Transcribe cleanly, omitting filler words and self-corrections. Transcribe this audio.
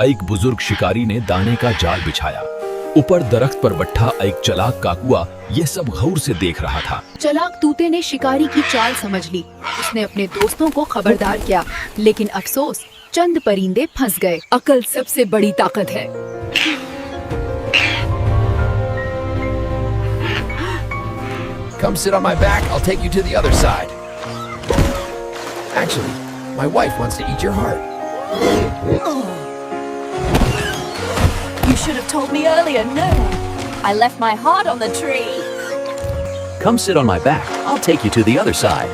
एक बुजुर्ग शिकारी ने दाने का जाल बिछाया। ऊपर दरख्त पर बैठा एक चालाक काकुआ ये सब गौर से देख रहा था। चालाक तूते ने शिकारी की चाल समझ ली। उसने अपने दोस्तों को खबरदार किया, लेकिन अफसोस, चंद परिंदे फंस गए। अकल सबसे बड़ी ताकत है। Come sit on my back, I'll take you to the other side. Actually, my wife wants to eat your heart. You should have told me earlier, no. I left my heart on the tree. Come sit on my back. I'll take you to the other side.